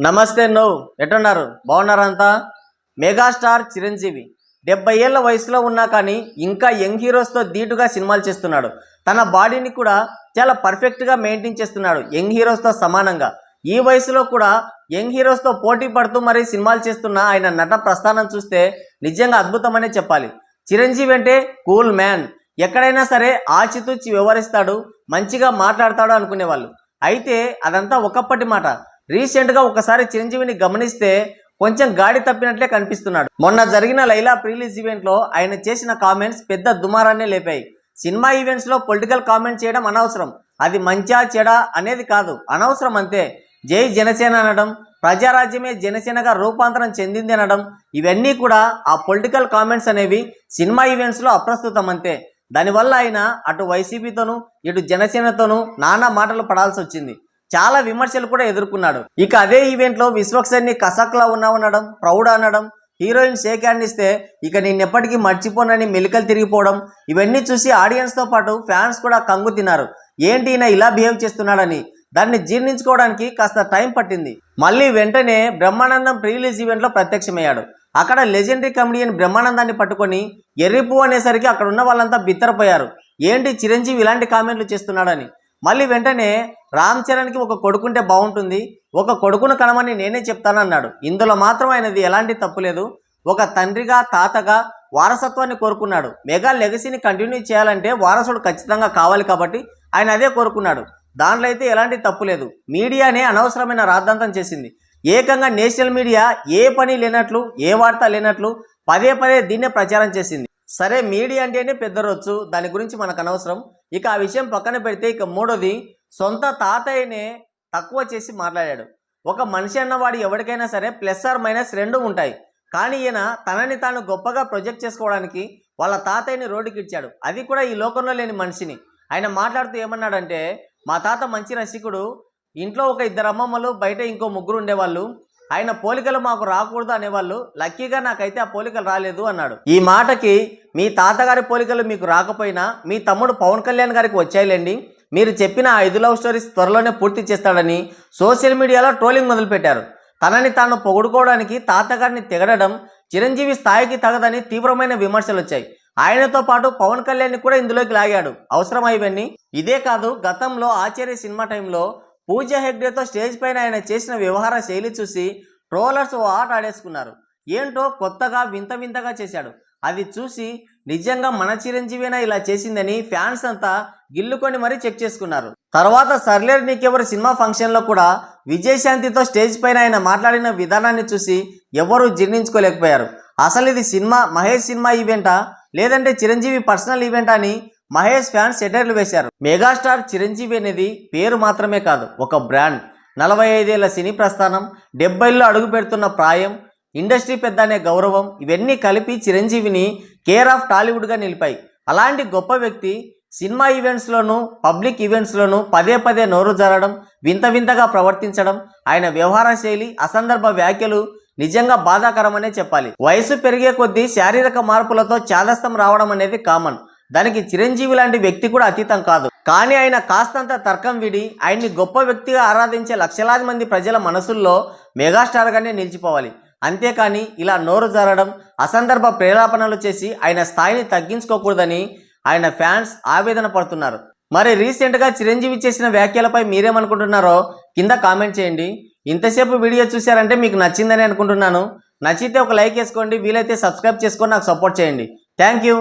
నమస్తే ఎట్టున్నారు బాగున్నారంతా మెగాస్టార్ చిరంజీవి 70 ఏళ్ల వయసులో ఉన్నా కానీ ఇంకా యంగ్ హీరోస్తో ధీటుగా సినిమాలు చేస్తున్నాడు. తన బాడీని కూడా చాలా పర్ఫెక్ట్గా మెయింటైన్ చేస్తున్నాడు యంగ్ హీరోస్తో సమానంగా. ఈ వయసులో కూడా యంగ్ హీరోస్తో పోటీ పడుతూ మరీ సినిమాలు చేస్తున్న ఆయన నట ప్రస్థానం చూస్తే నిజంగా అద్భుతమనే చెప్పాలి. చిరంజీవి అంటే కూల్ మ్యాన్, ఎక్కడైనా సరే ఆచితూచి వ్యవహరిస్తాడు, మంచిగా మాట్లాడతాడు అనుకునేవాళ్ళు. అయితే అదంతా ఒకప్పటి మాట. రీసెంట్గా ఒకసారి చిరంజీవిని గమనిస్తే కొంచెం గాడి తప్పినట్లే కనిపిస్తున్నాడు. మొన్న జరిగిన లైలా ప్రీలీజ్ ఈవెంట్లో ఆయన చేసిన కామెంట్స్ పెద్ద దుమారాన్నే లేపాయి. సినిమా ఈవెంట్స్లో పొలిటికల్ కామెంట్ చేయడం అనవసరం, అది మంచా చెడా అనేది కాదు, అనవసరం అంతే. జై జనసేన అనడం, ప్రజారాజ్యమే జనసేనగా రూపాంతరం చెందింది అనడం, ఇవన్నీ కూడా ఆ పొలిటికల్ కామెంట్స్ అనేవి సినిమా ఈవెంట్స్లో అప్రస్తుతం అంతే. దానివల్ల ఆయన అటు వైసీపీతోనూ ఇటు జనసేనతోనూ నానా మాటలు పడాల్సి వచ్చింది. చాలా విమర్శలు కూడా ఎదుర్కొన్నాడు. ఇక అదే ఈవెంట్లో విశ్వక్సేన్ని కసక్లా ఉన్నావనడం, ప్రౌడ్ అనడం, హీరోయిన్ షేక్ హ్యాండ్ ఇస్తే ఇక నేనెప్పటికీ మర్చిపోనని మెలికలు తిరిగిపోవడం, ఇవన్నీ చూసి ఆడియన్స్తో పాటు ఫ్యాన్స్ కూడా కంగు తిన్నారు. ఏంటి ఈయన ఇలా బిహేవ్ చేస్తున్నాడని. దాన్ని జీర్ణించుకోవడానికి కాస్త టైం పట్టింది. మళ్ళీ వెంటనే బ్రహ్మానందం ప్రీలీజ్ ఈవెంట్లో ప్రత్యక్షమయ్యాడు. అక్కడ లెజెండరీ కమెడియన్ బ్రహ్మానందాన్ని పట్టుకొని ఎర్రిపు అనేసరికి అక్కడ ఉన్న వాళ్ళంతా బిత్తరపోయారు. ఏంటి చిరంజీవి ఇలాంటి కామెంట్లు చేస్తున్నాడని. మళ్ళీ వెంటనే రామ్ చరణ్కి ఒక కొడుకుంటే బాగుంటుంది, ఒక కొడుకును కనమని నేనే చెప్తానన్నాడు. ఇందులో మాత్రం ఆయనది ఎలాంటి తప్పు లేదు. ఒక తండ్రిగా తాతగా వారసత్వాన్ని కోరుకున్నాడు. మెగా లెగసీని కంటిన్యూ చేయాలంటే వారసుడు ఖచ్చితంగా కావాలి కాబట్టి ఆయన అదే కోరుకున్నాడు. దాంట్లో అయితే ఎలాంటి తప్పు లేదు. మీడియానే అనవసరమైన రాద్ధాంతం చేసింది. ఏకంగా నేషనల్ మీడియా ఏ పని లేనట్లు, ఏ వార్త లేనట్లు పదే పదే దీన్నే ప్రచారం చేసింది. సరే, మీడియా అంటేనే పెద్ద రొచ్చు, దాని గురించి మనకు అనవసరం. ఇక ఆ విషయం పక్కన పెడితే ఇక మూడోది, సొంత తాతయ్యనే తక్కువ చేసి మాట్లాడాడు. ఒక మనిషి అన్నవాడు ఎవరికైనా సరే ప్లస్ ఆర్ మైనస్ రెండు ఉంటాయి. కానీ ఈయన తనని తాను గొప్పగా ప్రొజెక్ట్ చేసుకోవడానికి వాళ్ళ తాతయ్యని రోడ్డుకి ఇచ్చాడు. అది కూడా ఈ లోకంలో లేని మనిషిని. ఆయన మాట్లాడుతూ ఏమన్నాడంటే, మా తాత మంచి రసికుడు, ఇంట్లో ఒక 2 అమ్మమ్మలు, బయట ఇంకో 3 ఉండేవాళ్ళు, ఆయన పోలికలు మాకు రాకూడదు అనేవాళ్ళు, లక్కీగా నాకైతే ఆ పోలికలు రాలేదు అన్నాడు. ఈ మాటకి మీ తాతగారి పోలికలు మీకు రాకపోయినా మీ తమ్ముడు పవన్ కళ్యాణ్ గారికి వచ్చాయిలేండి, మీరు చెప్పిన 5 లవ్ స్టోరీస్ త్వరలోనే పూర్తి చేస్తాడని సోషల్ మీడియాలో ట్రోలింగ్ మొదలుపెట్టారు. తనని తాను పొగుడుకోవడానికి తాతగారిని తెగడడం చిరంజీవి స్థాయికి తగదని తీవ్రమైన విమర్శలు వచ్చాయి. ఆయనతో పాటు పవన్ కళ్యాణ్ని కూడా ఇందులోకి లాగాడు. అవసరమా ఇవన్నీ? ఇదే కాదు, గతంలో ఆచార్య సినిమా టైంలో పూజా హెగ్డేతో స్టేజ్ పైన ఆయన చేసిన వ్యవహార శైలి చూసి ట్రోలర్స్ ఓ ఆట ఆడేసుకున్నారు. ఏంటో కొత్తగా వింత వింతగా చేశాడు. అది చూసి నిజంగా మన చిరంజీవినా ఇలా చేసిందని ఫ్యాన్స్ అంతా గిల్లుకొని మరీ చెక్ చేసుకున్నారు. తర్వాత సర్లేరు నీకెవరు సినిమా ఫంక్షన్లో కూడా విజయశాంతితో స్టేజ్ పైన ఆయన మాట్లాడిన విధానాన్ని చూసి ఎవరూ జీర్ణించుకోలేకపోయారు. అసలు ఇది మహేష్ సినిమా ఈవెంటా లేదంటే చిరంజీవి పర్సనల్ ఈవెంటా అని మహేష్ ఫ్యాన్స్ సెటైర్లు వేశారు. మెగాస్టార్ చిరంజీవి అనేది పేరు మాత్రమే కాదు, ఒక బ్రాండ్. 45 ఏళ్ల సినీ ప్రస్థానం, 70లో అడుగు పెడుతున్న ప్రాయం, ఇండస్ట్రీ పెద్ద అనే గౌరవం, ఇవన్నీ కలిపి చిరంజీవిని కేర్ ఆఫ్ టాలీవుడ్గా నిలిపాయి. అలాంటి గొప్ప వ్యక్తి సినిమా ఈవెంట్స్లోనూ పబ్లిక్ ఈవెంట్స్లోనూ పదే పదే నోరు జారడం, వింత వింతగా ప్రవర్తించడం, ఆయన వ్యవహార శైలి, అసందర్భ వ్యాఖ్యలు నిజంగా బాధాకరమనే చెప్పాలి. వయసు పెరిగే కొద్దీ శారీరక మార్పులతో చాదస్తం రావడం అనేది కామన్. దానికి చిరంజీవి లాంటి వ్యక్తి కూడా అతీతం కాదు. కానీ ఆయన కాస్తంత తర్కం విడి ఆయన్ని గొప్ప వ్యక్తిగా ఆరాధించే లక్షలాది మంది ప్రజల మనసుల్లో మెగాస్టార్గానే నిలిచిపోవాలి. అంతేకాని ఇలా నోరు జారడం, అసందర్భ ప్రేలాపనలు చేసి ఆయన స్థాయిని తగ్గించుకోకూడదని ఆయన ఫ్యాన్స్ ఆవేదన పడుతున్నారు. మరి రీసెంట్గా చిరంజీవి చేసిన వ్యాఖ్యలపై మీరేమనుకుంటున్నారో కింద కామెంట్ చేయండి. ఇంతసేపు వీడియో చూశారంటే మీకు నచ్చిందని అనుకుంటున్నాను. నచ్చితే ఒక లైక్ వేసుకోండి, వీలైతే సబ్స్క్రైబ్ చేసుకొని నాకు సపోర్ట్ చేయండి. Thank you.